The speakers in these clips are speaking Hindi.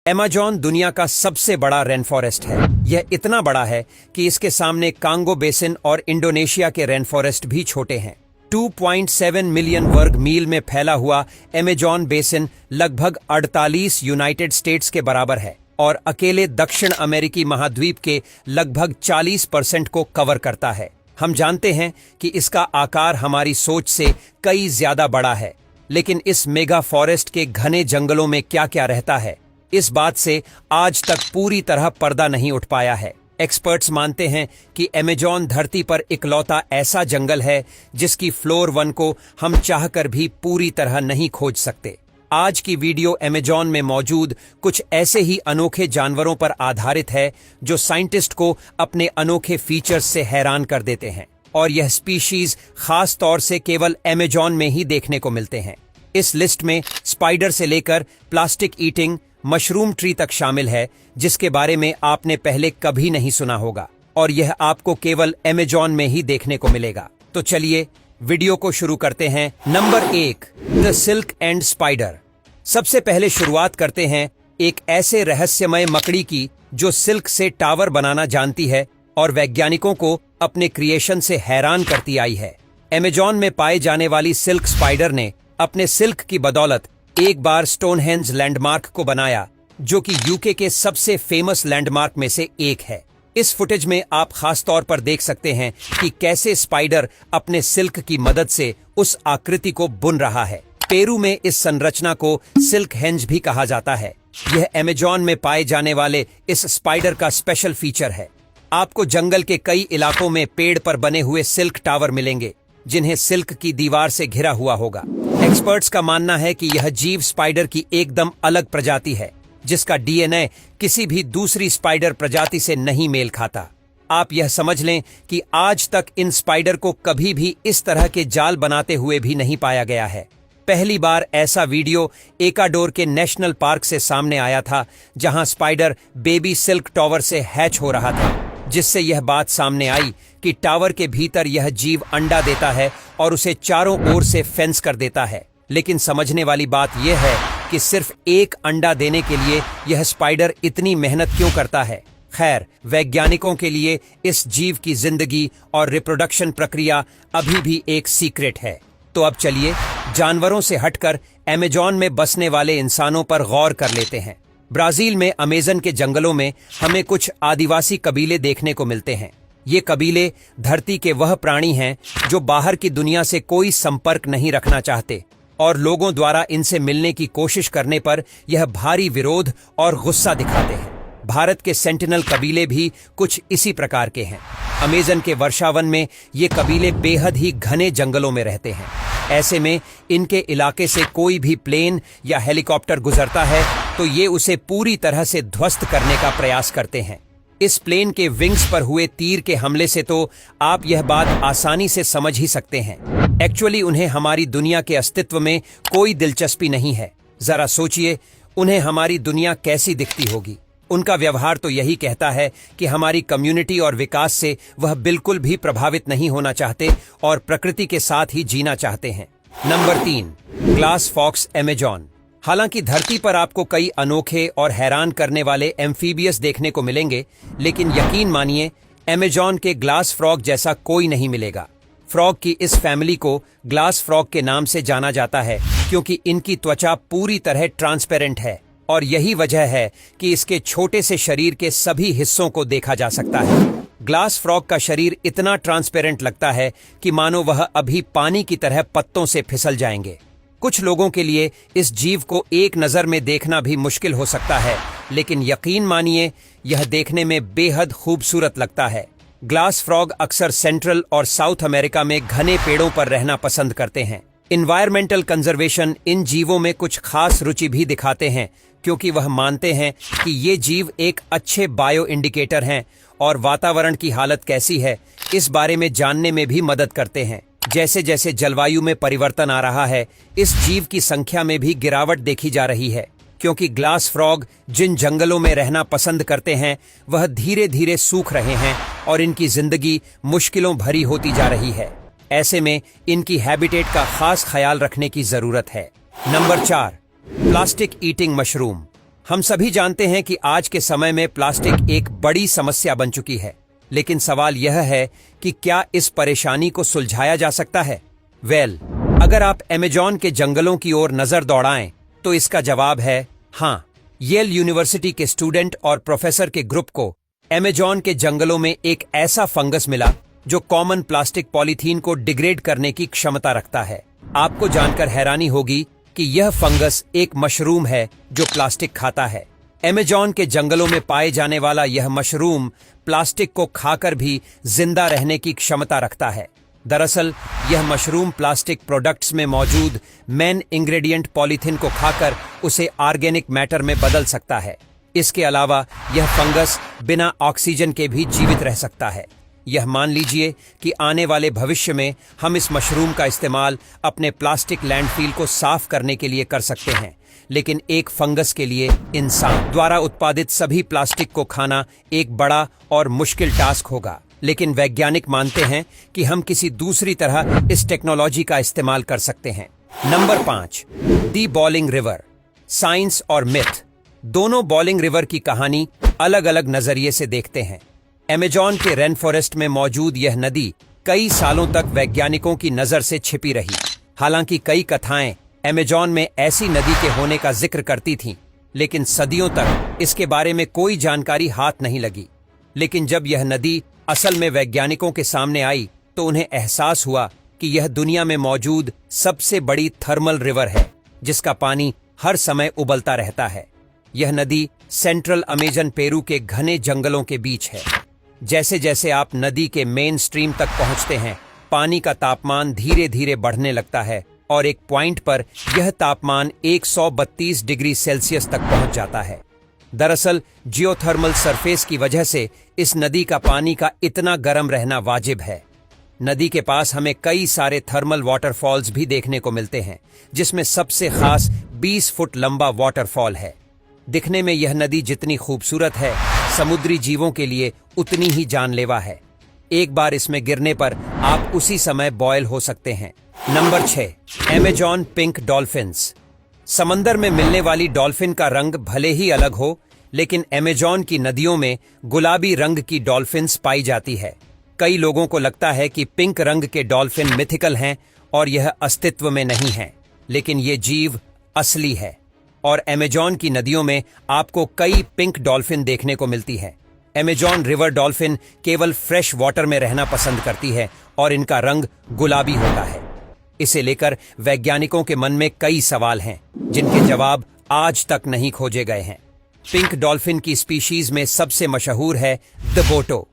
अमेज़न दुनिया का सबसे बड़ा रेन फॉरेस्ट है। यह इतना बड़ा है कि इसके सामने कांगो बेसिन और इंडोनेशिया के रेन फॉरेस्ट भी छोटे हैं। 2.7 मिलियन वर्ग मील में फैला हुआ अमेज़न बेसिन लगभग 48 यूनाइटेड स्टेट्स के बराबर है और अकेले दक्षिण अमेरिकी महाद्वीप के लगभग 40% को कवर करता है। हम जानते हैं कि इसका आकार हमारी सोच से कई ज्यादा बड़ा है, लेकिन इस मेगा फॉरेस्ट के घने जंगलों में क्या क्या रहता है, इस बात से आज तक पूरी तरह पर्दा नहीं उठ पाया है। एक्सपर्ट्स मानते हैं कि अमेज़न धरती पर इकलौता ऐसा जंगल है जिसकी फ्लोर 1 को हम चाहकर भी पूरी तरह नहीं खोज सकते। आज की वीडियो अमेज़न में मौजूद कुछ ऐसे ही अनोखे जानवरों पर आधारित है जो साइंटिस्ट को अपने अनोखे फीचर्स से हैरान कर देते हैं, और यह स्पीशीज खास तौर से केवल अमेज़न में ही देखने को मिलते हैं। इस लिस्ट में स्पाइडर से लेकर प्लास्टिक ईटिंग मशरूम ट्री तक शामिल है, जिसके बारे में आपने पहले कभी नहीं सुना होगा, और यह आपको केवल अमेज़न में ही देखने को मिलेगा। तो चलिए वीडियो को शुरू करते हैं। Number 1, the silk and spider. सबसे पहले शुरुआत करते हैं एक ऐसे रहस्यमय मकड़ी की जो सिल्क से टावर बनाना जानती है और वैज्ञानिकों को अपने क्रिएशन से हैरान करती आई है। अमेज़न में पाए जाने वाली सिल्क स्पाइडर ने अपने सिल्क की बदौलत एक बार स्टोनहेंज लैंडमार्क को बनाया, जो कि यूके के सबसे फेमस लैंडमार्क में से एक है। इस फुटेज में आप खास तौर पर देख सकते हैं कि कैसे स्पाइडर अपने सिल्क की मदद से उस आकृति को बुन रहा है। पेरू में इस संरचना को सिल्क हेंज भी कहा जाता है। यह अमेज़न में पाए जाने वाले इस स्पाइडर का स्पेशल फीचर है। आपको जंगल के कई इलाकों में पेड़ पर बने हुए सिल्क टावर मिलेंगे, जिन्हें सिल्क की दीवार से घिरा हुआ होगा। एक्सपर्ट्स का मानना है कि यह जीव स्पाइडर की एकदम अलग प्रजाति है, जिसका डीएनए किसी भी दूसरी स्पाइडर प्रजाति से नहीं मेल खाता। आप यह समझ लें कि आज तक इन स्पाइडर को कभी भी इस तरह के जाल बनाते हुए भी नहीं पाया गया है। पहली बार ऐसा वीडियो एक्वाडोर के नेशनल पार्क से सामने आया था, जहां स्पाइडर बेबी सिल्क टावर से हैच हो रहा था, जिससे यह बात सामने आई कि टावर के भीतर यह जीव अंडा देता है और उसे चारों ओर से फेंस कर देता है। लेकिन समझने वाली बात यह है कि सिर्फ एक अंडा देने के लिए यह स्पाइडर इतनी मेहनत क्यों करता है। खैर, वैज्ञानिकों के लिए इस जीव की जिंदगी और रिप्रोडक्शन प्रक्रिया अभी भी एक सीक्रेट है। तो अब चलिए जानवरों से हटकर अमेज़न में बसने वाले इंसानों पर गौर कर लेते हैं। ब्राजील में अमेज़न के जंगलों में हमें कुछ आदिवासी कबीले देखने को मिलते हैं। ये कबीले धरती के वह प्राणी हैं जो बाहर की दुनिया से कोई संपर्क नहीं रखना चाहते, और लोगों द्वारा इनसे मिलने की कोशिश करने पर यह भारी विरोध और गुस्सा दिखाते हैं। भारत के सेंटिनल कबीले भी कुछ इसी प्रकार के हैं। अमेज़न के वर्षावन में ये कबीले बेहद ही घने जंगलों में रहते हैं। ऐसे में इनके इलाके से कोई भी प्लेन या हेलीकॉप्टर गुजरता है तो ये उसे पूरी तरह से ध्वस्त करने का प्रयास करते हैं। इस प्लेन के विंग्स पर हुए तीर के हमले से तो आप यह बात आसानी से समझ ही सकते हैं। एक्चुअली उन्हें हमारी दुनिया के अस्तित्व में कोई दिलचस्पी नहीं है। जरा सोचिए, उन्हें हमारी दुनिया कैसी दिखती होगी। उनका व्यवहार तो यही कहता है कि हमारी कम्युनिटी और विकास से वह बिल्कुल भी प्रभावित नहीं होना चाहते और प्रकृति के साथ ही जीना चाहते हैं। Number 3, glass fox Amazon. हालांकि धरती पर आपको कई अनोखे और हैरान करने वाले एम्फीबियस देखने को मिलेंगे, लेकिन यकीन मानिए अमेज़न के ग्लास फ्रॉग जैसा कोई नहीं मिलेगा। फ्रॉग की इस फैमिली को ग्लास फ्रॉग के नाम से जाना जाता है क्योंकि इनकी त्वचा पूरी तरह ट्रांसपेरेंट है, और यही वजह है कि इसके छोटे से शरीर के सभी हिस्सों को देखा जा सकता है। ग्लास फ्रॉग का शरीर इतना ट्रांसपेरेंट लगता है कि मानो वह अभी पानी की तरह पत्तों से फिसल जाएंगे। कुछ लोगों के लिए इस जीव को एक नज़र में देखना भी मुश्किल हो सकता है, लेकिन यकीन मानिए यह देखने में बेहद खूबसूरत लगता है। ग्लास फ्रॉग अक्सर सेंट्रल और साउथ अमेरिका में घने पेड़ों पर रहना पसंद करते हैं। इन्वायरमेंटल कंजर्वेशन इन जीवों में कुछ खास रुचि भी दिखाते हैं, क्योंकि वह मानते हैं कि ये जीव एक अच्छे बायो इंडिकेटर हैं और वातावरण की हालत कैसी है इस बारे में जानने में भी मदद करते हैं। जैसे जैसे जलवायु में परिवर्तन आ रहा है, इस जीव की संख्या में भी गिरावट देखी जा रही है, क्योंकि ग्लास फ्रॉग जिन जंगलों में रहना पसंद करते हैं वह धीरे धीरे सूख रहे हैं और इनकी जिंदगी मुश्किलों भरी होती जा रही है। ऐसे में इनकी हैबिटेट का खास ख्याल रखने की जरूरत है। Number 4, plastic eating mushroom. हम सभी जानते हैं कि आज के समय में प्लास्टिक एक बड़ी समस्या बन चुकी है, लेकिन सवाल यह है कि क्या इस परेशानी को सुलझाया जा सकता है? अगर आप अमेज़न के जंगलों की ओर नजर दौड़ाएं तो इसका जवाब है हाँ। येल यूनिवर्सिटी के स्टूडेंट और प्रोफेसर के ग्रुप को अमेज़न के जंगलों में एक ऐसा फंगस मिला जो कॉमन प्लास्टिक पॉलीथीन को डिग्रेड करने की क्षमता रखता है। आपको जानकर हैरानी होगी कि यह फंगस एक मशरूम है जो प्लास्टिक खाता है। अमेज़न के जंगलों में पाए जाने वाला यह मशरूम प्लास्टिक को खाकर भी जिंदा रहने की क्षमता रखता है। दरअसल यह मशरूम प्लास्टिक प्रोडक्ट्स में मौजूद मेन इंग्रेडिएंट पॉलीथीन को खाकर उसे ऑर्गेनिक मैटर में बदल सकता है। इसके अलावा यह फंगस बिना ऑक्सीजन के भी जीवित रह सकता है। यह मान लीजिए कि आने वाले भविष्य में हम इस मशरूम का इस्तेमाल अपने प्लास्टिक लैंडफिल को साफ करने के लिए कर सकते हैं, लेकिन एक फंगस के लिए इंसान द्वारा उत्पादित सभी प्लास्टिक को खाना एक बड़ा और मुश्किल टास्क होगा। लेकिन वैज्ञानिक मानते हैं कि हम किसी दूसरी तरह इस टेक्नोलॉजी का इस्तेमाल कर सकते हैं। नंबर 5, दी बॉलिंग रिवर। साइंस और मिथ दोनों बॉलिंग रिवर की कहानी अलग अलग नजरिए से देखते हैं। अमेज़न के रेन फॉरेस्ट में मौजूद यह नदी कई सालों तक वैज्ञानिकों की नजर से छिपी रही। हालांकि कई कथाएं अमेज़न में ऐसी नदी के होने का जिक्र करती थीं, लेकिन सदियों तक इसके बारे में कोई जानकारी हाथ नहीं लगी। लेकिन जब यह नदी असल में वैज्ञानिकों के सामने आई तो उन्हें एहसास हुआ कि यह दुनिया में मौजूद सबसे बड़ी थर्मल रिवर है, जिसका पानी हर समय उबलता रहता है। यह नदी सेंट्रल अमेज़न पेरू के घने जंगलों के बीच है। जैसे जैसे आप नदी के मेन स्ट्रीम तक पहुंचते हैं, पानी का तापमान धीरे धीरे बढ़ने लगता है और एक पॉइंट पर यह तापमान 132 डिग्री सेल्सियस तक पहुंच जाता है। दरअसल जियोथर्मल सरफेस की वजह से इस नदी का पानी का इतना गर्म रहना वाजिब है। नदी के पास हमें कई सारे थर्मल वाटरफॉल्स भी देखने को मिलते हैं, जिसमें सबसे खास 20 फुट लंबा वाटरफॉल है। दिखने में यह नदी जितनी खूबसूरत है, समुद्री जीवों के लिए उतनी ही जानलेवा है। एक बार इसमें गिरने पर आप उसी समय बॉयल हो सकते हैं। Number 6, Amazon pink dolphins. समंदर में मिलने वाली डॉल्फिन का रंग भले ही अलग हो, लेकिन अमेज़न की नदियों में गुलाबी रंग की डॉल्फिन्स पाई जाती है। कई लोगों को लगता है कि पिंक रंग के डॉल्फिन मिथिकल हैं और यह अस्तित्व में नहीं है, लेकिन ये जीव असली है और अमेज़न की नदियों में आपको कई पिंक डॉल्फिन देखने को मिलती है। अमेज़न रिवर डॉल्फिन केवल फ्रेश वाटर में रहना पसंद करती है और इनका रंग गुलाबी होता है। इसे लेकर वैज्ञानिकों के मन में कई सवाल हैं, जिनके जवाब आज तक नहीं खोजे गए हैं। पिंक डॉल्फिन की स्पीशीज में सबसे मशहूर है द बोटो,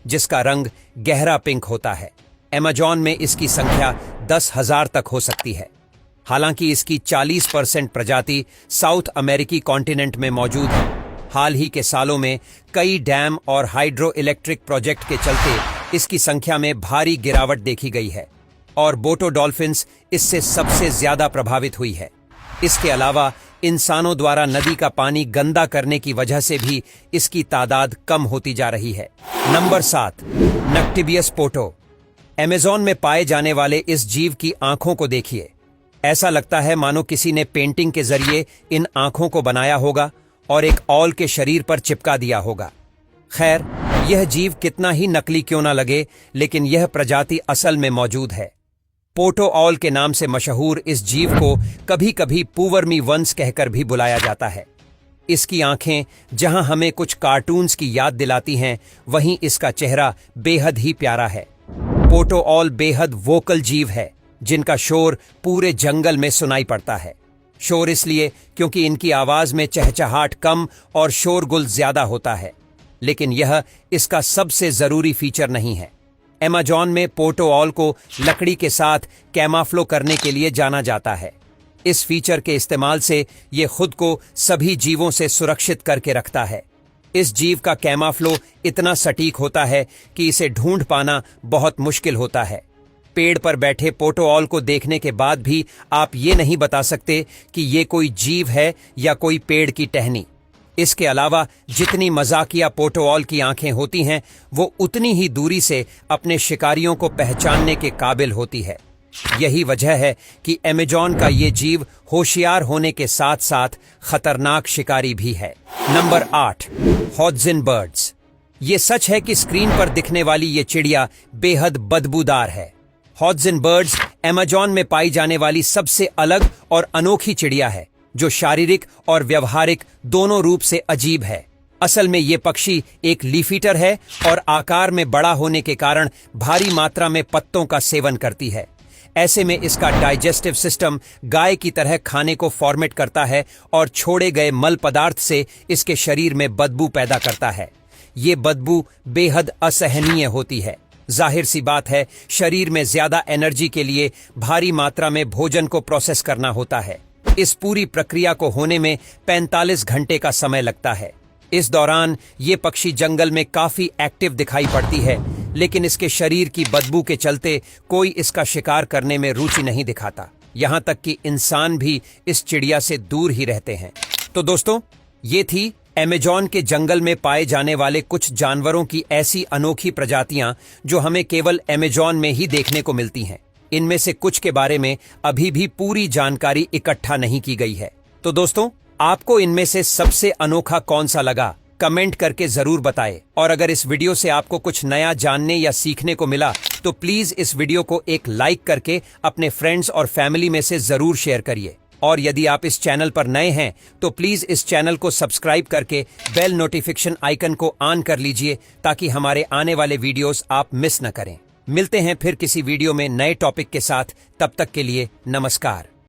जिसका रंग गहरा पिंक होता है। अमेज़न में इसकी संख्या 10,000 तक हो सकती है। हालांकि इसकी 40% प्रजाति साउथ अमेरिकी कॉन्टिनेंट में मौजूद है। हाल ही के सालों में कई डैम और हाइड्रो इलेक्ट्रिक प्रोजेक्ट के चलते इसकी संख्या में भारी गिरावट देखी गई है और बोटो डॉल्फिन्स इससे सबसे ज्यादा प्रभावित हुई है। इसके अलावा इंसानों द्वारा नदी का पानी गंदा करने की वजह से भी इसकी तादाद कम होती जा रही है। नंबर 7, नक्टिबियस पोटो। अमेज़न में पाए जाने वाले इस जीव की आंखों को देखिए। ऐसा लगता है मानो किसी ने पेंटिंग के जरिए इन आंखों को बनाया होगा और एक ऑल के शरीर पर चिपका दिया होगा। खैर, यह जीव कितना ही नकली क्यों ना लगे, लेकिन यह प्रजाति असल में मौजूद है। पोटो ऑल के नाम से मशहूर इस जीव को कभी कभी पूवर्मी वंस कहकर भी बुलाया जाता है। इसकी आंखें जहां हमें कुछ कार्टून्स की याद दिलाती हैं, वहीं इसका चेहरा बेहद ही प्यारा है। पोटो ऑल बेहद वोकल जीव है, जिनका शोर पूरे जंगल में सुनाई पड़ता है। शोर इसलिए क्योंकि इनकी आवाज में चहचहाट कम और शोरगुल ज्यादा होता है, लेकिन यह इसका सबसे जरूरी फीचर नहीं है। अमेज़न में पोटो ऑल को लकड़ी के साथ कैमाफ्लो करने के लिए जाना जाता है। इस फीचर के इस्तेमाल से ये खुद को सभी जीवों से सुरक्षित करके रखता है। इस जीव का कैमाफ्लो इतना सटीक होता है कि इसे ढूंढ पाना बहुत मुश्किल होता है। पेड़ पर बैठे पोटो ऑल को देखने के बाद भी आप ये नहीं बता सकते कि ये कोई जीव है या कोई पेड़ की टहनी। इसके अलावा जितनी मजाकिया पोटो ऑल की आंखें होती हैं, वो उतनी ही दूरी से अपने शिकारियों को पहचानने के काबिल होती है। यही वजह है कि अमेजॉन का ये जीव होशियार होने के साथ साथ खतरनाक शिकारी भी है। Number 8, Hodson birds. ये सच है कि स्क्रीन पर दिखने वाली ये चिड़िया बेहद बदबूदार है। हॉड्सन बर्ड्स अमेजॉन में पाई जाने वाली सबसे अलग और अनोखी चिड़िया है, जो शारीरिक और व्यवहारिक दोनों रूप से अजीब है। असल में ये पक्षी एक लीफ ईटर है और आकार में बड़ा होने के कारण भारी मात्रा में पत्तों का सेवन करती है। ऐसे में इसका डाइजेस्टिव सिस्टम गाय की तरह खाने को फॉर्मेट करता है और छोड़े गए मल पदार्थ से इसके शरीर में बदबू पैदा करता है। ये बदबू बेहद असहनीय होती है। जाहिर सी बात है, शरीर में ज्यादा एनर्जी के लिए भारी मात्रा में भोजन को प्रोसेस करना होता है। इस पूरी प्रक्रिया को होने में 45 घंटे का समय लगता है। इस दौरान ये पक्षी जंगल में काफी एक्टिव दिखाई पड़ती है, लेकिन इसके शरीर की बदबू के चलते कोई इसका शिकार करने में रुचि नहीं दिखाता। यहां तक कि इंसान भी इस चिड़िया से दूर ही रहते हैं। तो दोस्तों, ये थी अमेजॉन के जंगल में पाए जाने वाले कुछ जानवरों की ऐसी अनोखी प्रजातियां जो हमें केवल अमेजॉन में ही देखने को मिलती हैं। इनमें से कुछ के बारे में अभी भी पूरी जानकारी इकट्ठा नहीं की गई है। तो दोस्तों, आपको इनमें से सबसे अनोखा कौन सा लगा, कमेंट करके जरूर बताएं। और अगर इस वीडियो से आपको कुछ नया जानने या सीखने को मिला तो प्लीज इस वीडियो को एक लाइक करके अपने फ्रेंड्स और फैमिली में से जरूर शेयर करिए। और यदि आप इस चैनल पर नए हैं तो प्लीज इस चैनल को सब्सक्राइब करके बेल नोटिफिकेशन आइकन को ऑन कर लीजिए, ताकि हमारे आने वाले वीडियोस आप मिस न करें। मिलते हैं फिर किसी वीडियो में नए टॉपिक के साथ। तब तक के लिए नमस्कार।